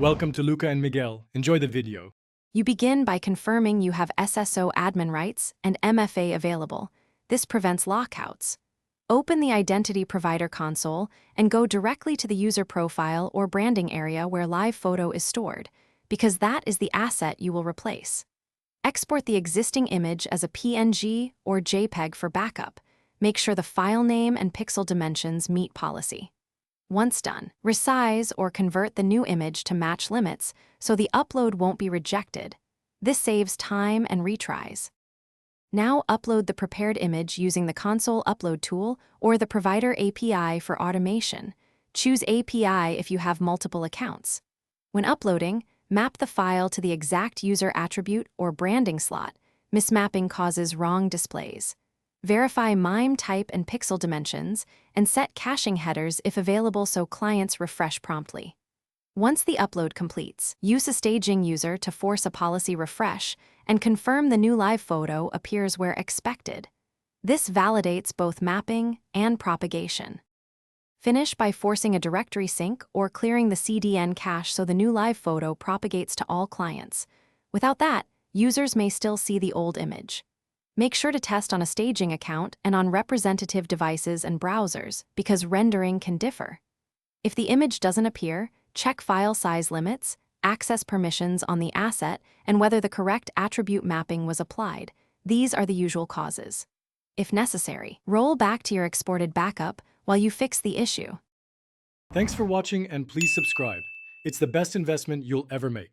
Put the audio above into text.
Welcome to Luca and Miguel. Enjoy the video. You begin by confirming you have SSO admin rights and MFA available. This prevents lockouts. Open the Identity Provider console and go directly to the user profile or branding area where live photo is stored, because that is the asset you will replace. Export the existing image as a PNG or JPEG for backup. Make sure the file name and pixel dimensions meet policy. Once done, resize or convert the new image to match limits so the upload won't be rejected. This saves time and retries. Now upload the prepared image using the console upload tool or the provider API for automation. Choose API if you have multiple accounts. When uploading, map the file to the exact user attribute or branding slot. Mismapping causes wrong displays. Verify MIME type and pixel dimensions, and set caching headers if available so clients refresh promptly. Once the upload completes, use a staging user to force a policy refresh and confirm the new live photo appears where expected. This validates both mapping and propagation. Finish by forcing a directory sync or clearing the CDN cache so the new live photo propagates to all clients. Without that, users may still see the old image. Make sure to test on a staging account and on representative devices and browsers because rendering can differ. If the image doesn't appear, check file size limits, access permissions on the asset, and whether the correct attribute mapping was applied. These are the usual causes. If necessary, roll back to your exported backup while you fix the issue. Thanks for watching and please subscribe. It's the best investment you'll ever make.